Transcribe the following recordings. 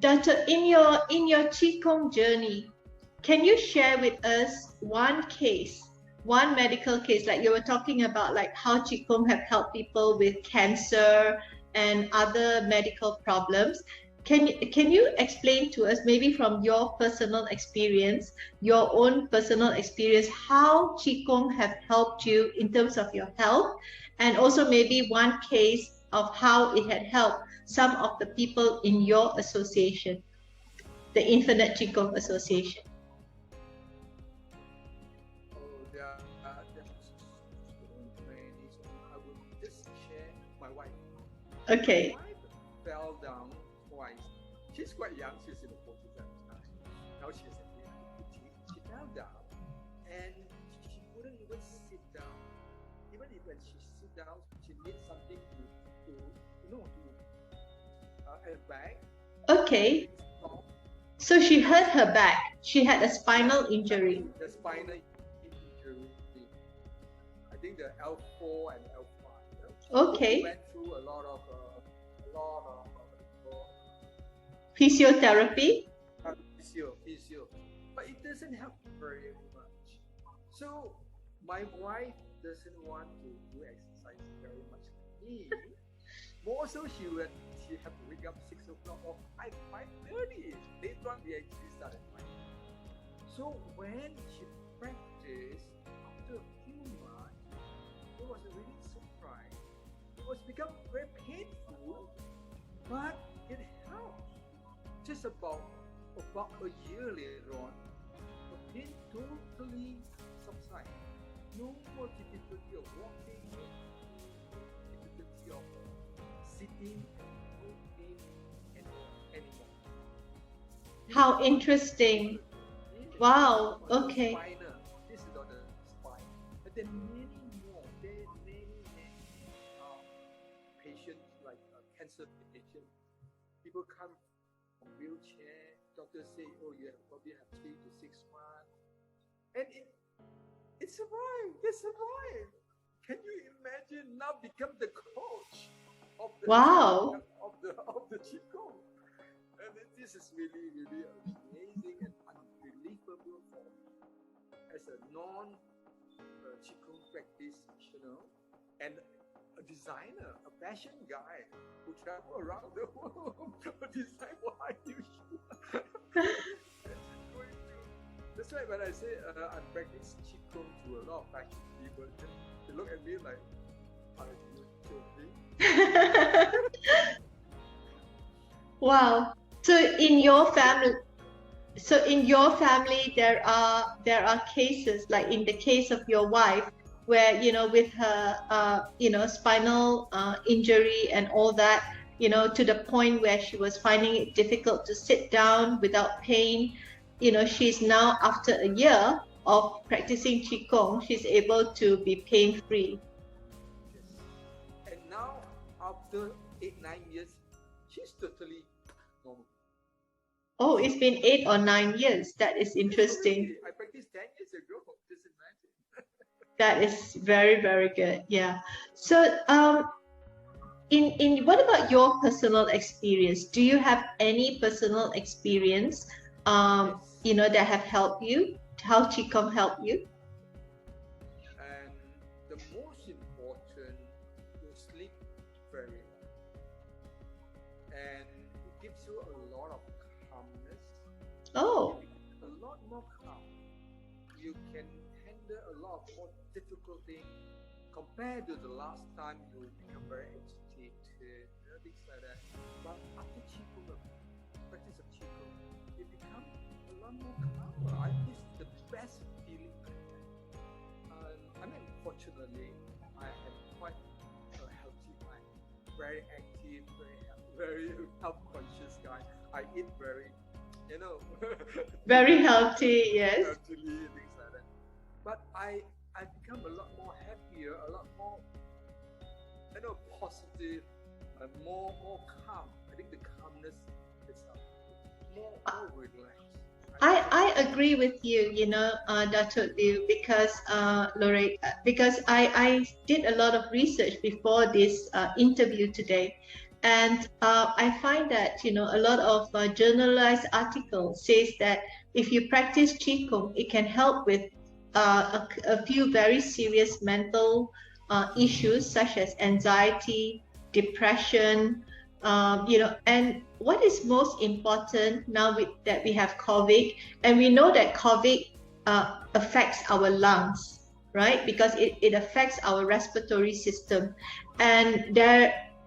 Dato, in your Qigong journey, can you share with us one case, one medical case, like you were talking about, like how Qigong have helped people with cancer and other medical problems? Can you explain to us, maybe from your personal experience, your own personal experience, how Qigong have helped you in terms of your health, and also maybe one case of how it had helped some of the people in your association, the Infinite Qigong Association? Oh, there are so many. So I will just share my wife. Okay. My wife fell down twice. She's quite young. She's in the 40s at the time. Now she's in the 50s. She fell down and she wouldn't even sit down. Even if when she sit down, she needs something to her back. Okay. So she hurt her back. She had a spinal injury. The spinal injury. I think the L4 and L5. Okay. She went through a lot of Physiotherapy. Physio, but it doesn't help very much. So my wife doesn't want to do exercise very much like me. More so, she had to wake up 6 o'clock or 5:30. Later on, we actually started 5. So when she practiced, after a few months, it was a really surprise. It was become very painful, but it helped. Just about a year later on, the pain totally subsided. No more difficulty of walking, no difficulty of sitting, no pain anymore. How interesting. Wow. Okay. This is on the spine. But there are many more. There are many patients, like cancer patients. People come from wheelchair. Doctors say, oh, you probably have 3 to 6 months. And it survived. It survived. Can you imagine now become the coach of the wow of the Qigong? And this is really, really amazing and unbelievable for as a non-Qigong practitioner and a designer, a fashion guy who travel around the world to design what I use. That's why when I say I'm practicing Qigong to a lot of fashion people, they look at me like, are you joking? Wow. So in your family, there are cases, like in the case of your wife, where with her spinal injury and all that, to the point where she was finding it difficult to sit down without pain. She's now, after a year of practicing Qigong, she's able to be pain-free. Yes. And now, after 8-9 years, she's totally normal. Oh, it's been 8 or 9 years. That is interesting. I practiced 10 years ago. Just imagine. That is very, very good. Yeah. So, in what about your personal experience? Do you have any personal experience, that have helped you? How Qigong helped you? And the most important, you sleep very well, and it gives you a lot of calmness. Oh. A lot more calm. You can handle a lot more difficult things compared to the last time you become very agitated, things like that. But after Qigong, practice of Qigong, you become a lot more calmer. I think it's the best feeling I have. Fortunately, I have quite a healthy mind, very active, very health conscious guy. I eat very, very healthy, yes. Healthily, things like that. But I become a lot more happier, a lot more, positive, and more calm. I think the calmness is more relaxed. I agree with you, Dato Lew, because because I did a lot of research before this interview today, And I find that, a lot of journalized articles says that if you practice Qigong, it can help with a few very serious mental issues such as anxiety, depression, and what is most important now that we have COVID, and we know that COVID affects our lungs, right? Because it affects our respiratory system. And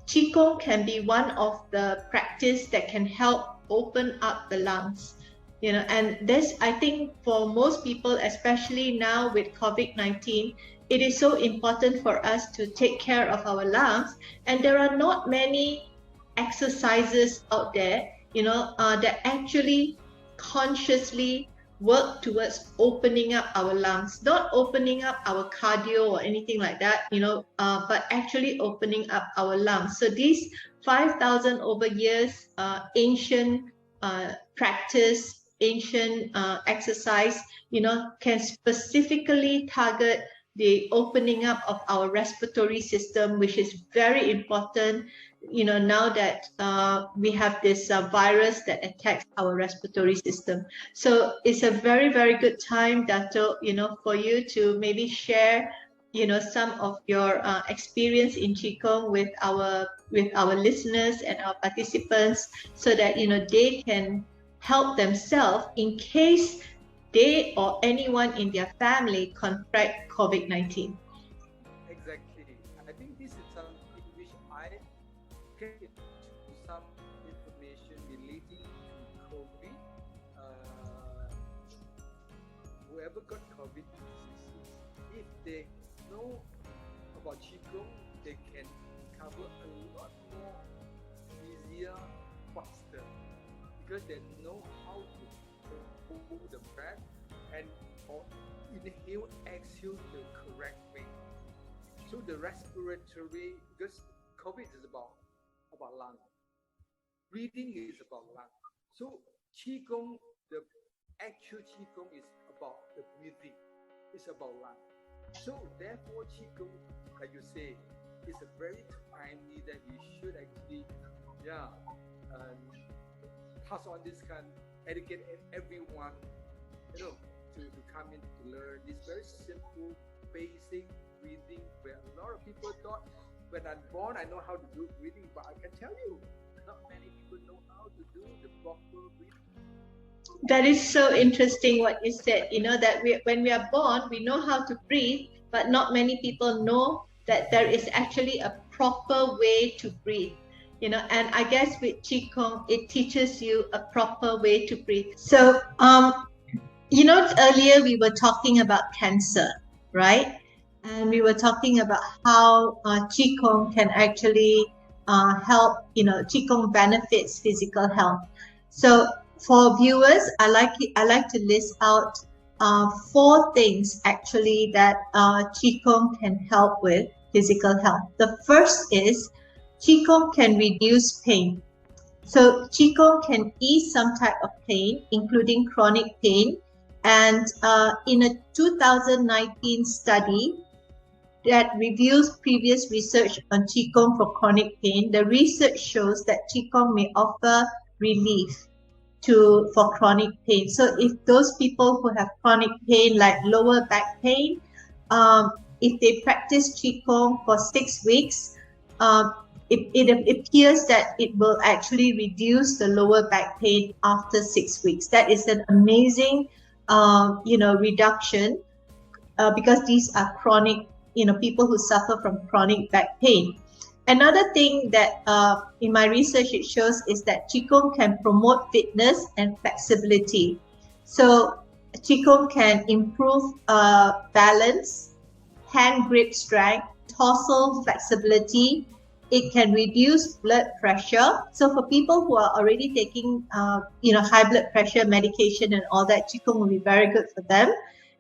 Qigong can be one of the practice that can help open up the lungs. And this, I think for most people, especially now with COVID-19, it is so important for us to take care of our lungs. And there are not many exercises out there, that actually consciously work towards opening up our lungs, not opening up our cardio or anything like that, but actually opening up our lungs. So these 5,000 over years ancient practice, ancient exercise, can specifically target the opening up of our respiratory system, which is very important, now that we have this virus that attacks our respiratory system. So it's a very, very good time, Dato, for you to maybe share, some of your experience in Qigong with our listeners and our participants, so that, they can help themselves in case they or anyone in their family contract COVID-19. Exactly. I think this is something which I get some information relating to COVID. Whoever got COVID diseases, if they know about Qigong, they can recover a lot more easier, faster, because they know how to hold the breath and or inhale, exhale the correct way. So the respiratory, because COVID is about lung, breathing is about lung. So Qigong, the actual Qigong is about the breathing, it's about lung. So therefore Qigong, like you say, is a very timely that we should actually, pass on this kind, educate everyone, to come in to learn this very simple, basic breathing, where a lot of people thought, when I'm born, I know how to do breathing, but I can tell you, not many people know how to do the proper breathing. That is so interesting what you said, that when we are born, we know how to breathe, but not many people know that there is actually a proper way to breathe. And I guess with Qigong, it teaches you a proper way to breathe. So, earlier we were talking about cancer, right? And we were talking about how Qigong can actually help, Qigong benefits physical health. So for viewers, I like to list out 4 things actually that Qigong can help with physical health. The first is Qigong can reduce pain. So Qigong can ease some type of pain, including chronic pain. And in a 2019 study that reviews previous research on Qigong for chronic pain, the research shows that Qigong may offer relief for chronic pain. So if those people who have chronic pain, like lower back pain, if they practice Qigong for 6 weeks, it appears that it will actually reduce the lower back pain after 6 weeks. That is an amazing, reduction, because these are chronic, people who suffer from chronic back pain. Another thing that in my research it shows is that Qigong can promote fitness and flexibility. So Qigong can improve balance, hand grip strength, dorsal flexibility. It can reduce blood pressure. So for people who are already taking, high blood pressure medication and all that, Qigong will be very good for them.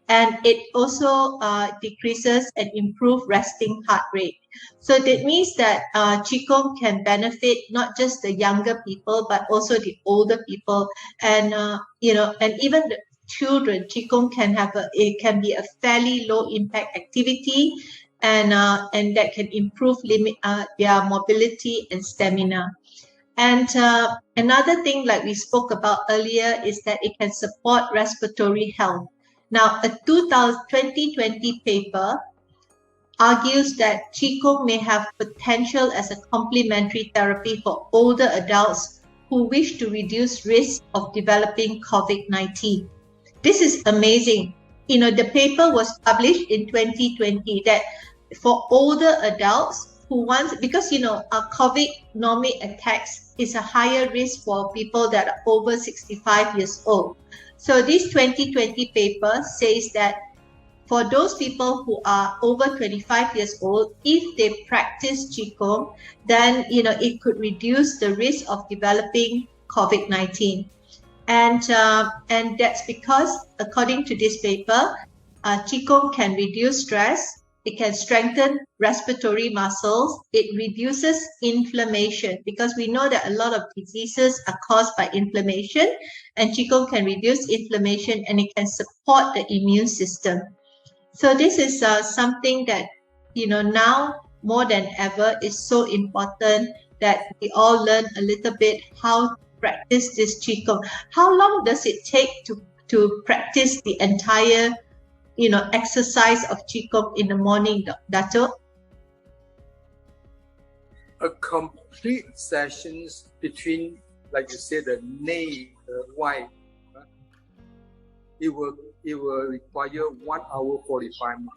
And it also decreases and improves resting heart rate. So that means that Qigong can benefit not just the younger people, but also the older people, and and even the children. Qigong can be a fairly low impact activity, and that can improve their mobility and stamina. And another thing, like we spoke about earlier, is that it can support respiratory health. Now, a 2020 paper argues that Qigong may have potential as a complementary therapy for older adults who wish to reduce risk of developing COVID-19. This is amazing. The paper was published in 2020 that for older adults who want, because COVID normally attacks is a higher risk for people that are over 65 years old. So this 2020 paper says that for those people who are over 25 years old, if they practice Qigong, then it could reduce the risk of developing COVID-19. And that's because, according to this paper, Qigong can reduce stress, it can strengthen respiratory muscles, it reduces inflammation, because we know that a lot of diseases are caused by inflammation, and Qigong can reduce inflammation, and it can support the immune system. So this is something that, now more than ever is so important that we all learn a little bit how to practice this Qigong. How long does it take to practice the entire, exercise of Qigong in the morning, Dato? A complete sessions between, like you said, the nail, the white, it will require 1 hour 45 minutes.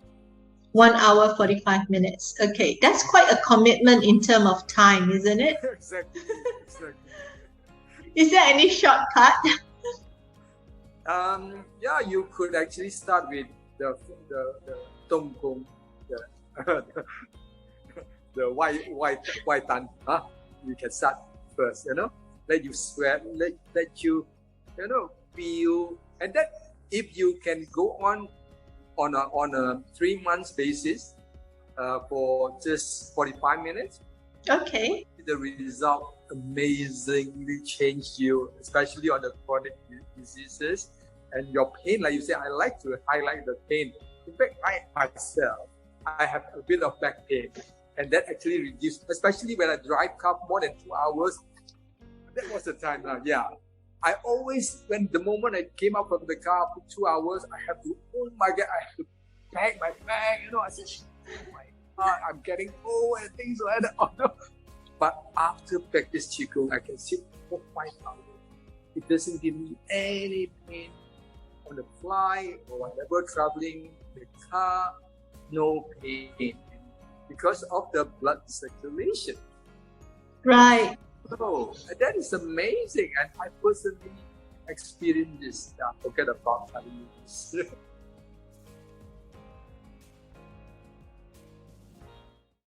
1 hour 45 minutes. Okay, that's quite a commitment in terms of time, isn't it? Exactly. Is there any shortcut? Yeah, you could actually start with the Tong Gong, the white tan. You can start first, let you sweat, let you, feel, and then if you can go on a 3 months basis, for just 45 minutes, okay, the result amazingly changed you, especially on the chronic diseases and your pain. Like you say, I like to highlight the pain. In fact, I have a bit of back pain, and that actually reduced, especially when I drive car more than 2 hours. That was the time now. Yeah, I always, when the moment I came out from the car for 2 hours, I have to, oh my God, I have to pack my bag. I said, oh my God, I'm getting old and things like that. Oh, no. But after practice Qigong, I can sit for 5 hours. It doesn't give me any pain on the fly or whatever, traveling the car, no pain because of the blood circulation. Right. So that is amazing, and I personally experienced this. Forget about telling you this.